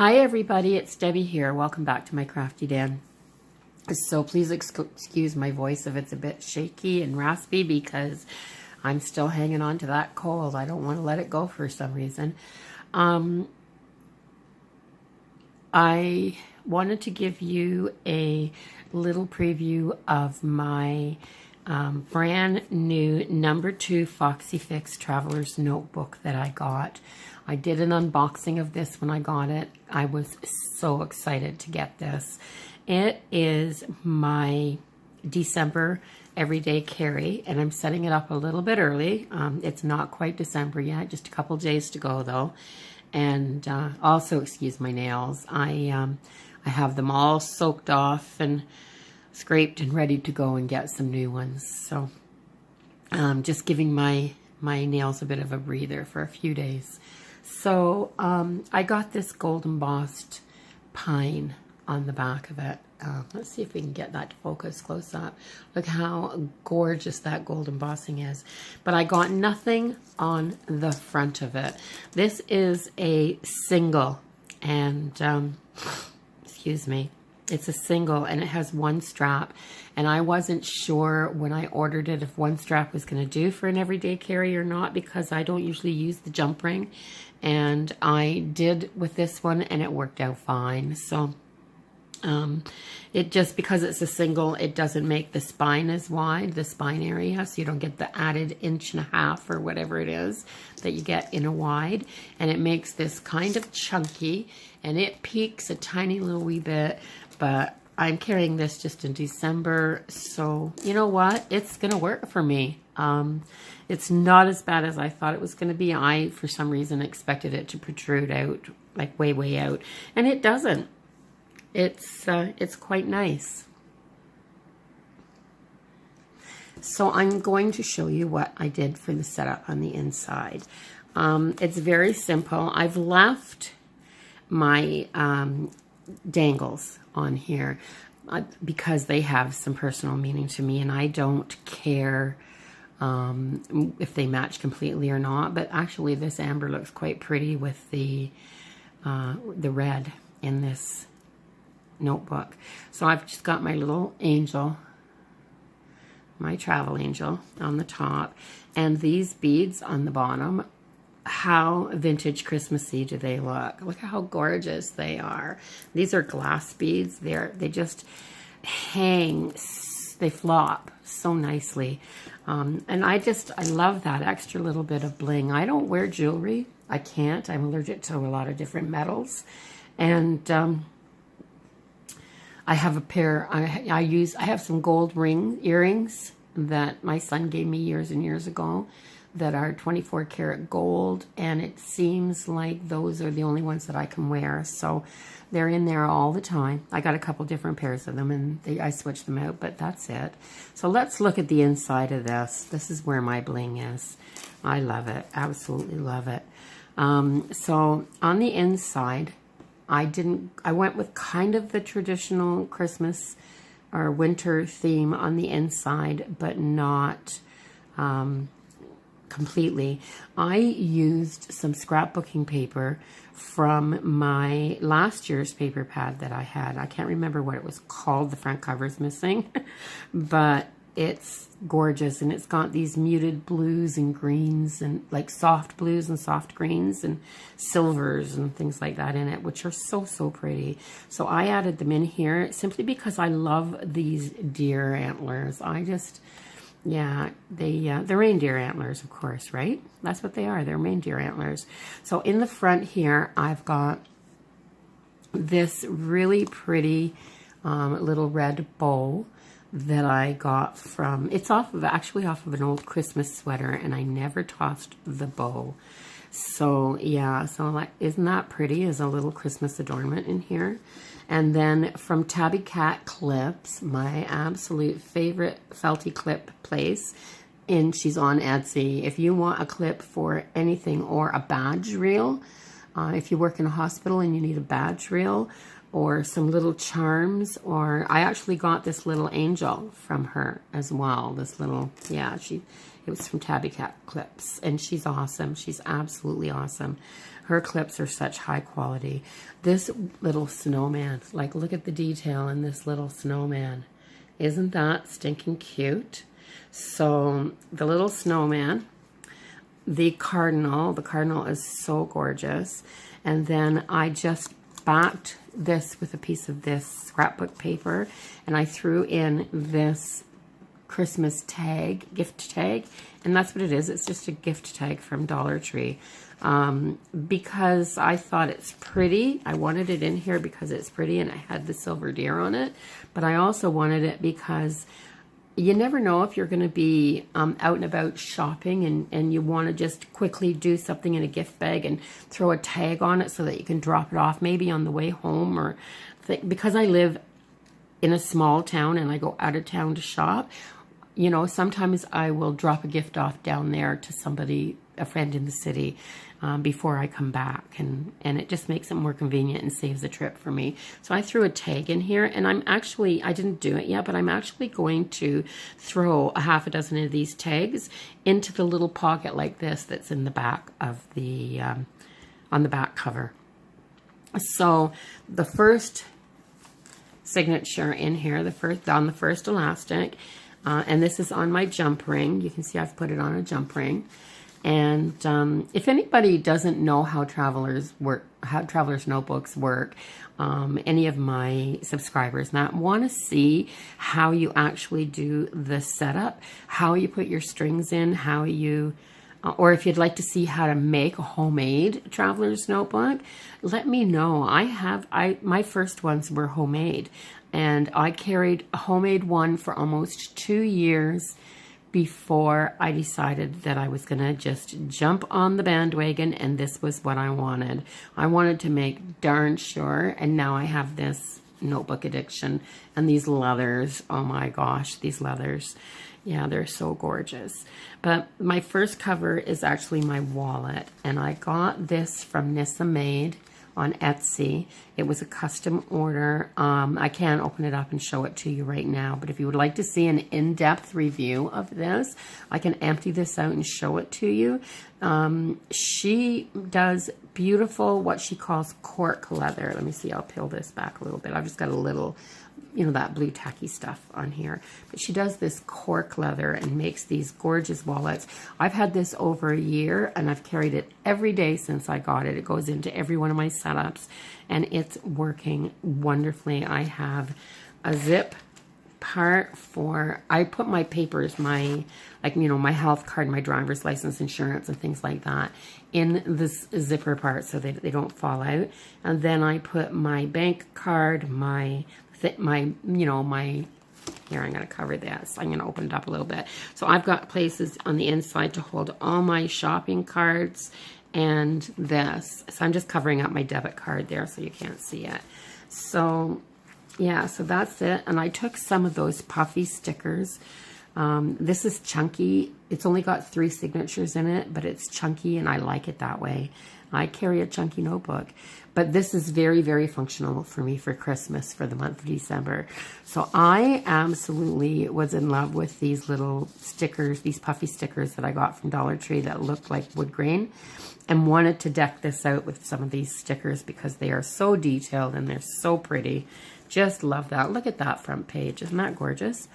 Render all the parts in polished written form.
Hi everybody, it's Debbie here. Welcome back to my crafty den. So please excuse my voice if it's a bit shaky and raspy because I'm still hanging on to that cold. I don't want to let it go for some reason. I wanted to give you a little preview of my brand new No.2 Foxy Fix Traveler's Notebook that I got. I did an unboxing of this when I got it. I was so excited to get this. It is my December everyday carry, and I'm setting it up a little bit early. It's not quite December yet, just a couple days to go though. And also, excuse my nails. I have them all soaked off and scraped and ready to go and get some new ones. So just giving my nails a bit of a breather for a few days. So I got this gold embossed pine on the back of it. Let's see if we can get that to focus close up. Look how gorgeous that gold embossing is. But I got nothing on the front of it. This is a single, and excuse me, it's a single, and it has one strap. And I wasn't sure when I ordered it if one strap was going to do for an everyday carry or not, because I don't usually use the jump ring. And I did with this one, and it worked out fine. So it just, because it's a single, it doesn't make the spine as wide, the spine area, so you don't get the added 1.5 inches or whatever it is that you get in a wide. And it makes this kind of chunky, and it peaks a tiny little wee bit, but I'm carrying this just in December, so you know what? It's going to work for me. It's not as bad as I thought it was going to be. I, for some reason, expected it to protrude out, like way, way out, and it doesn't. It's quite nice. So I'm going to show you what I did for the setup on the inside. It's very simple. I've left my dangles on here because they have some personal meaning to me, and I don't care if they match completely or not. But actually, this amber looks quite pretty with the red in this notebook. So I've just got my little angel, my travel angel on the top, and these beads on the bottom. How vintage Christmassy do they look? Look how gorgeous they are. These are glass beads. They just hang, they flop so nicely. And I love that extra little bit of bling. I don't wear jewelry. I can't. I'm allergic to a lot of different metals. And I have a pair, I have some gold earrings that my son gave me years and years ago that are 24 karat gold, and it seems like those are the only ones that I can wear. So they're in there all the time. I got a couple different pairs of them, and I switched them out, but that's it. So let's look at the inside of this. This is where my bling is. I love it. Absolutely love it. So on the inside, I went with kind of the traditional Christmas or winter theme on the inside, but not completely. I used some scrapbooking paper from my last year's paper pad that I had. I can't remember what it was called. The front cover's missing, but it's gorgeous, and it's got these muted blues and greens, and like soft blues and soft greens and silvers and things like that in it, which are so, so pretty. So I added them in here simply because I love these deer antlers. Yeah, they're reindeer antlers, of course, right? That's what they are. They're reindeer antlers. So in the front here, I've got this really pretty little red bow that I got from, it's actually off of an old Christmas sweater, and I never tossed the bow. So yeah, so like, isn't that pretty as a little Christmas adornment in here? And then from Tabby Cat Clips, my absolute favorite felty clip place, and she's on Etsy. If you want a clip for anything, or a badge reel, if you work in a hospital and you need a badge reel, or some little charms, or I actually got this little angel from her as well. This little, yeah, It was from Tabby Cat Clips, and she's awesome. She's absolutely awesome. Her clips are such high quality. This little snowman, like look at the detail in this little snowman. Isn't that stinking cute? So the little snowman, the cardinal is so gorgeous. And then I just backed this with a piece of this scrapbook paper, and I threw in this Christmas tag, gift tag, and that's what it is. It's just a gift tag from Dollar Tree. Because I thought it's pretty. I wanted it in here because it's pretty and it had the silver deer on it. But I also wanted it because you never know if you're going to be out and about shopping and you want to just quickly do something in a gift bag and throw a tag on it so that you can drop it off maybe on the way home. Or because I live in a small town and I go out of town to shop, you know, sometimes I will drop a gift off down there to somebody, a friend in the city, before I come back, and it just makes it more convenient and saves the trip for me. So I threw a tag in here, and I didn't do it yet, but I'm actually going to throw a half a dozen of these tags into the little pocket like this that's in the back of the, on the back cover. So the first signature in here, on the first elastic, and this is on my jump ring. You can see I've put it on a jump ring. And if anybody doesn't know how Travelers Notebooks work, any of my subscribers that want to see how you actually do the setup, how you put your strings in, how you, or if you'd like to see how to make a homemade Traveler's Notebook, let me know. My first ones were homemade, and I carried a homemade one for almost 2 years before I decided that I was going to just jump on the bandwagon, and this was what I wanted. I wanted to make darn sure, and now I have this notebook addiction, and these leathers, oh my gosh, these leathers. Yeah, they're so gorgeous. But my first cover is actually my wallet, and I got this from Nissa Made on Etsy. It was a custom order. I can't open it up and show it to you right now, but if you would like to see an in-depth review of this, I can empty this out and show it to you. She does beautiful, what she calls cork leather. Let me see, I'll peel this back a little bit. I've just got a little, you know, that blue tacky stuff on here. But she does this cork leather and makes these gorgeous wallets. I've had this over a year, and I've carried it every day since I got it. It goes into every one of my setups, and it's working wonderfully. I have a zip part for, I put my papers, my, like, you know, my health card, my driver's license, insurance, and things like that in this zipper part so they don't fall out. And then I put my bank card, my, you know, my, here, I'm going to cover this. I'm going to open it up a little bit. So I've got places on the inside to hold all my shopping cards and this. So I'm just covering up my debit card there so you can't see it. So yeah, so that's it. And I took some of those puffy stickers. This is chunky. It's only got 3 signatures in it, but it's chunky, and I like it that way. I carry a chunky notebook, but this is very, very functional for me for Christmas, for the month of December. So I absolutely was in love with these little stickers, these puffy stickers that I got from Dollar Tree that looked like wood grain, and wanted to deck this out with some of these stickers because they are so detailed and they're so pretty. Just love that. Look at that front page. Isn't that gorgeous?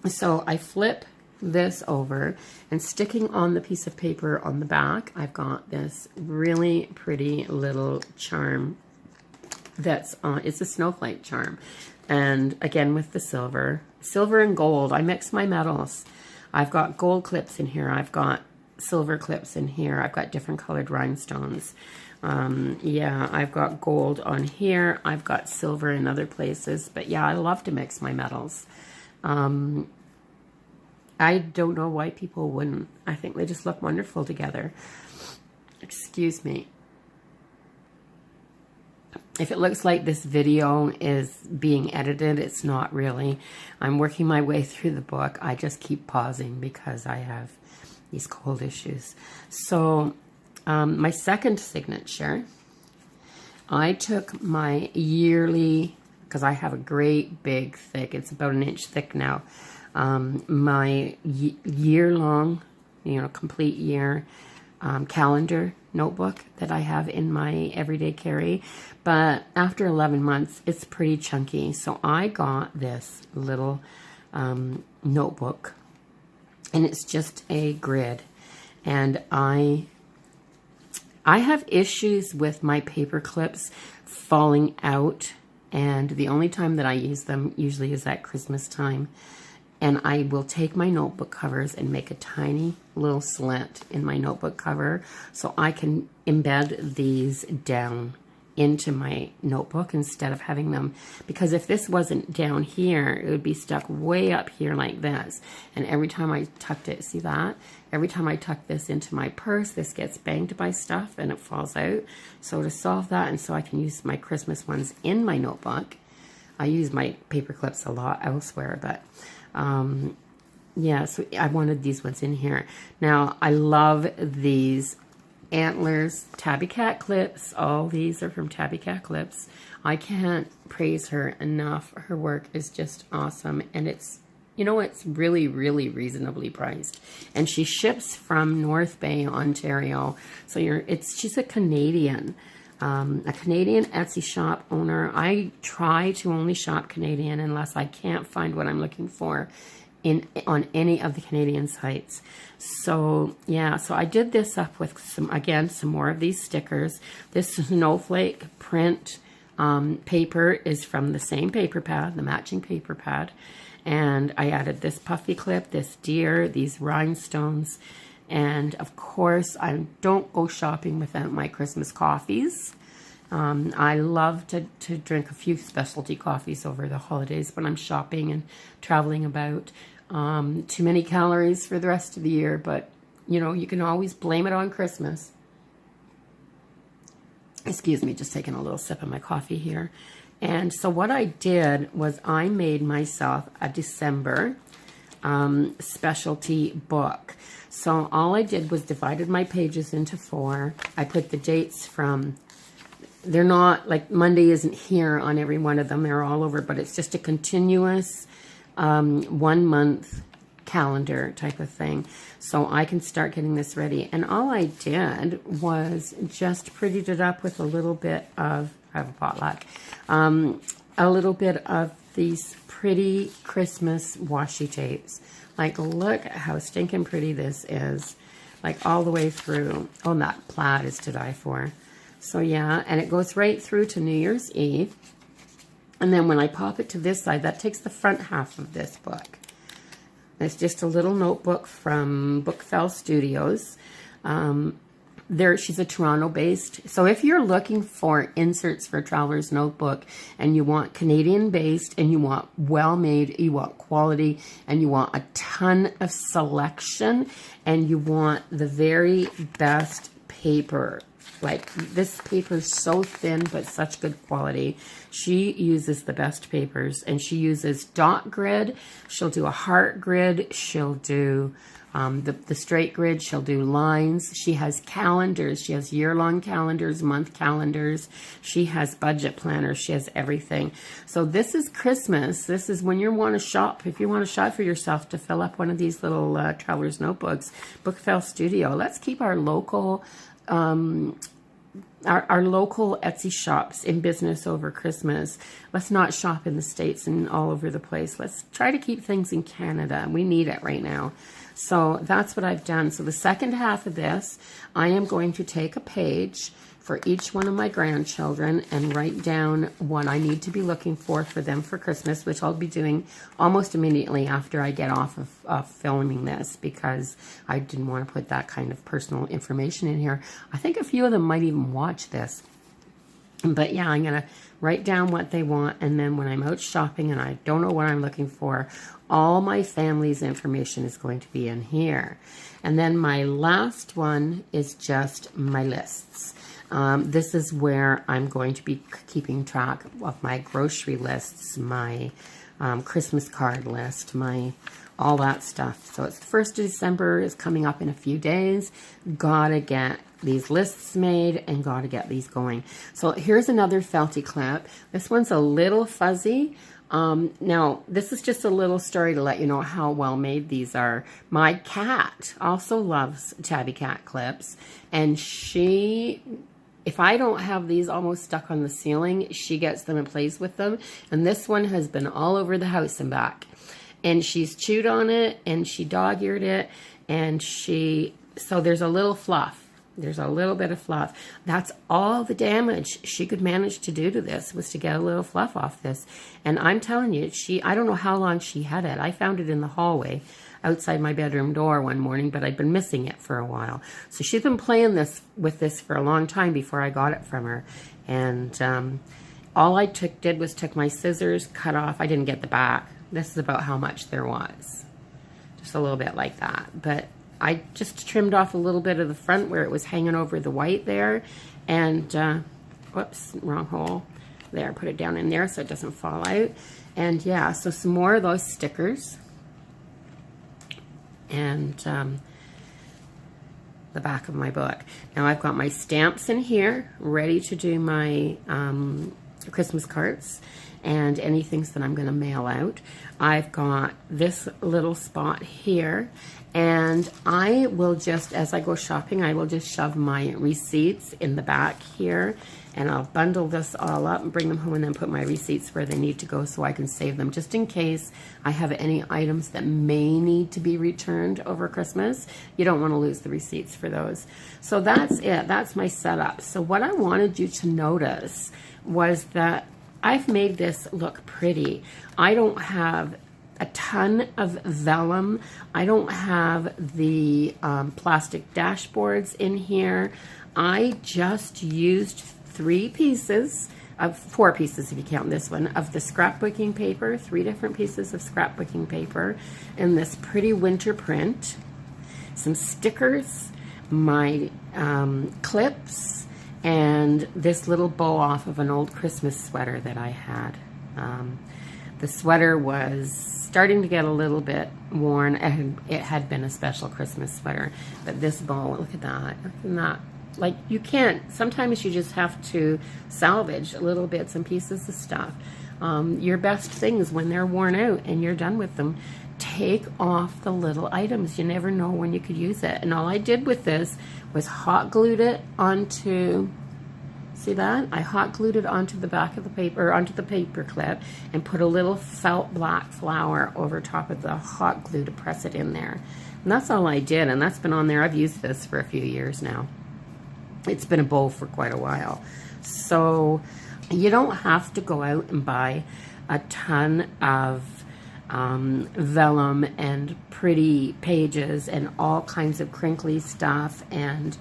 So I flip this over, and sticking on the piece of paper on the back, I've got this really pretty little charm that's it's a snowflake charm, and again with the silver and gold. I mix my metals. I've got gold clips in here, I've got silver clips in here, I've got different colored rhinestones. Yeah, I've got gold on here, I've got silver in other places, but yeah, I love to mix my metals. I don't know why people wouldn't. I think they just look wonderful together. Excuse me. If it looks like this video is being edited, it's not really. I'm working my way through the book. I just keep pausing because I have these cold issues. So my second signature, I took my yearly, because I have a great big thick, it's about 1 inch thick now, my year-long, complete year calendar notebook that I have in my everyday carry. But after 11 months, it's pretty chunky. So I got this little notebook, and it's just a grid. And I have issues with my paper clips falling out, and the only time that I use them usually is at Christmas time. And I will take my notebook covers and make a tiny little slit in my notebook cover so I can embed these down into my notebook instead of having them, because if this wasn't down here, it would be stuck way up here like this. And every time I tucked it, see that? Every time I tuck this into my purse, this gets banged by stuff and it falls out. So to solve that, and so I can use my Christmas ones in my notebook, I use my paper clips a lot elsewhere, but yeah, so I wanted these ones in here. Now, I love these Antlers Tabby Cat clips. All these are from Tabby Cat Clips. I can't praise her enough. Her work is just awesome, and it's, it's really, really reasonably priced. And she ships from North Bay, Ontario. So she's a Canadian Etsy shop owner. I try to only shop Canadian unless I can't find what I'm looking for on any of the Canadian sites. So yeah, so I did this up with some more of these stickers. This snowflake print paper is from the same paper pad, the matching paper pad. And I added this puffy clip, this deer, these rhinestones. And of course, I don't go shopping without my Christmas coffees. I love to drink a few specialty coffees over the holidays when I'm shopping and traveling about. Too many calories for the rest of the year, but you can always blame it on Christmas. Excuse me, just taking a little sip of my coffee here. And so what I did was I made myself a December specialty book. So all I did was divided my pages into 4. I put the dates from, they're not like Monday isn't here on every one of them, they're all over, but it's just a continuous 1 month calendar type of thing. So I can start getting this ready. And all I did was just prettied it up with a little bit of, I have a potluck, a little bit of these pretty Christmas washi tapes. Like, look at how stinking pretty this is. Like, all the way through. Oh, and that plaid is to die for. So, yeah, and it goes right through to New Year's Eve. And then when I pop it to this side, that takes the front half of this book. It's just a little notebook from Bookfell Studios. She's a Toronto-based. So if you're looking for inserts for a traveler's notebook and you want Canadian-based and you want well-made, you want quality, and you want a ton of selection, and you want the very best paper, like this paper is so thin but such good quality. She uses the best papers, and she uses dot grid. She'll do a heart grid. She'll do the straight grid. She'll do lines. She has calendars. She has year-long calendars, month calendars. She has budget planners. She has everything. So this is Christmas. This is when you want to shop. If you want to shop for yourself to fill up one of these little traveler's notebooks, Bookfell Studio. Let's keep our local our local Etsy shops in business over Christmas. Let's not shop in the States and all over the place. Let's try to keep things in Canada. We need it right now. So that's what I've done. So the second half of this, I am going to take a page for each one of my grandchildren and write down what I need to be looking for them for Christmas, which I'll be doing almost immediately after I get off of filming this, because I didn't want to put that kind of personal information in here. I think a few of them might even watch this. But yeah, I'm going to write down what they want, and then when I'm out shopping and I don't know what I'm looking for, all my family's information is going to be in here. And then my last one is just my lists. This is where I'm going to be keeping track of my grocery lists, my Christmas card list, all that stuff. So it's the 1st of December is coming up in a few days. Gotta get these lists made and gotta get these going. So here's another felty clip. This one's a little fuzzy. Now, this is just a little story to let you know how well made these are. My cat also loves tabby cat clips, and she, if I don't have these almost stuck on the ceiling, she gets them and plays with them. And this one has been all over the house and back. And she's chewed on it, and she dog-eared it, and so there's a little fluff. There's a little bit of fluff. That's all the damage she could manage to do to this, was to get a little fluff off this. And I'm telling you, I don't know how long she had it. I found it in the hallway outside my bedroom door one morning, but I'd been missing it for a while. So she's been playing with this for a long time before I got it from her. And all I did was took my scissors, cut off. I didn't get the back. This is about how much there was. Just a little bit like that. But I just trimmed off a little bit of the front where it was hanging over the white there. And, whoops, wrong hole. There, put it down in there so it doesn't fall out. And yeah, so some more of those stickers. And the back of my book. Now I've got my stamps in here, ready to do my Christmas cards and anything that I'm going to mail out. I've got this little spot here, and I will just, as I go shopping, I will just shove my receipts in the back here, and I'll bundle this all up and bring them home and then put my receipts where they need to go so I can save them, just in case I have any items that may need to be returned over Christmas. You don't want to lose the receipts for those. So that's it. That's my setup. So what I wanted you to notice was that I've made this look pretty. I don't have a ton of vellum. I don't have the plastic dashboards in here. I just used 4 pieces if you count this one, of the scrapbooking paper, 3 different pieces of scrapbooking paper, and this pretty winter print, some stickers, my clips, and this little bow off of an old Christmas sweater that I had. The sweater was starting to get a little bit worn, and it had been a special Christmas sweater. But this bow, look at that. Look at that. Like, you can't, sometimes you just have to salvage little bits and pieces of stuff. Your best things, when they're worn out and you're done with them, take off the little items. You never know when you could use it. And all I did with this was hot glued it onto, see that? I hot glued it onto the back of the paper, onto the paper clip, and put a little felt black flower over top of the hot glue to press it in there. And that's all I did, and that's been on there. I've used this for a few years now. It's been a bow for quite a while. So you don't have to go out and buy a ton of vellum and pretty pages and all kinds of crinkly stuff. And,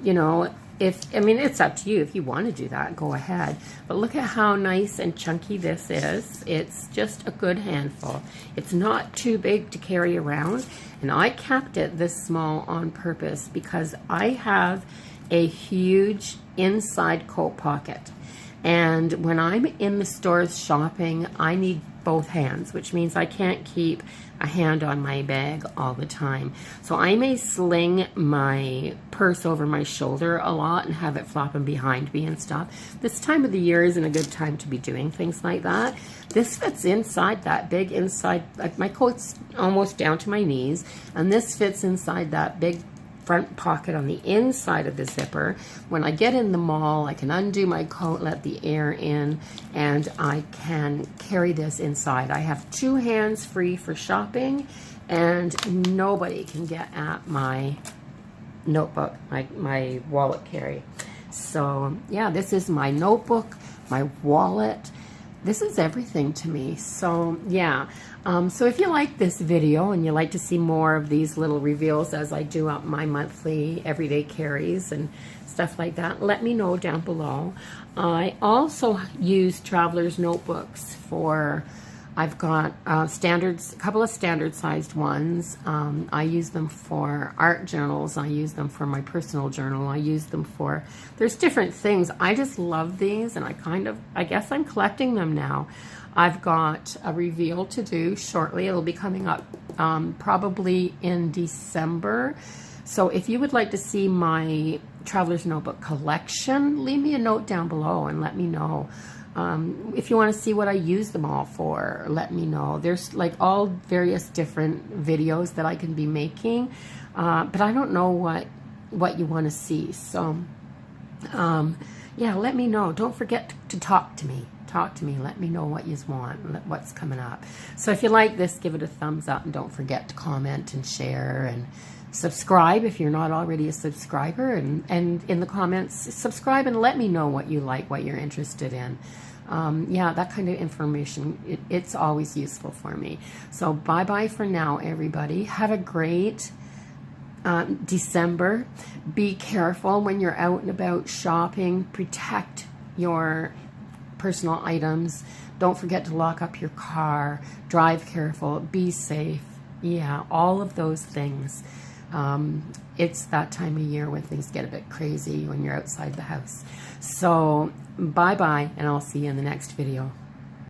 you know, I mean, it's up to you. If you want to do that, go ahead. But look at how nice and chunky this is. It's just a good handful. It's not too big to carry around. And I kept it this small on purpose because I have a huge inside coat pocket. And when I'm in the stores shopping, I need both hands, which means I can't keep a hand on my bag all the time. So I may sling my purse over my shoulder a lot and have it flopping behind me and stuff. This time of the year isn't a good time to be doing things like that. This fits inside that big inside, like my coat's almost down to my knees, and this fits inside that big front pocket on the inside of the zipper. When I get in the mall, I can undo my coat, let the air in, and I can carry this inside. I have 2 hands free for shopping, and nobody can get at my notebook, my wallet carry. So yeah, this is my notebook, my wallet. This is everything to me. So yeah, so if you like this video and you like to see more of these little reveals as I do up my monthly everyday carries and stuff like that, let me know down below. I also use traveler's notebooks for, I've got a couple of standard sized ones. I use them for art journals. I use them for my personal journal. I use them for, there's different things. I just love these, and I guess I'm collecting them now. I've got a reveal to do shortly. It'll be coming up probably in December. So if you would like to see my traveler's notebook collection, leave me a note down below and let me know. If you want to see what I use them all for, let me know. There's like all various different videos that I can be making, but I don't know what you want to see. So, yeah, let me know. Don't forget to talk to me. Talk to me. Let me know what you want, what's coming up. So if you like this, give it a thumbs up, and don't forget to comment and share and subscribe if you're not already a subscriber, and in the comments, subscribe and let me know what you like, what you're interested in. Yeah, that kind of information, it's always useful for me. So bye-bye for now, everybody. Have a great December. Be careful when you're out and about shopping. Protect your personal items. Don't forget to lock up your car. Drive careful. Be safe. Yeah, all of those things. It's that time of year when things get a bit crazy when you're outside the house. So bye-bye, and I'll see you in the next video.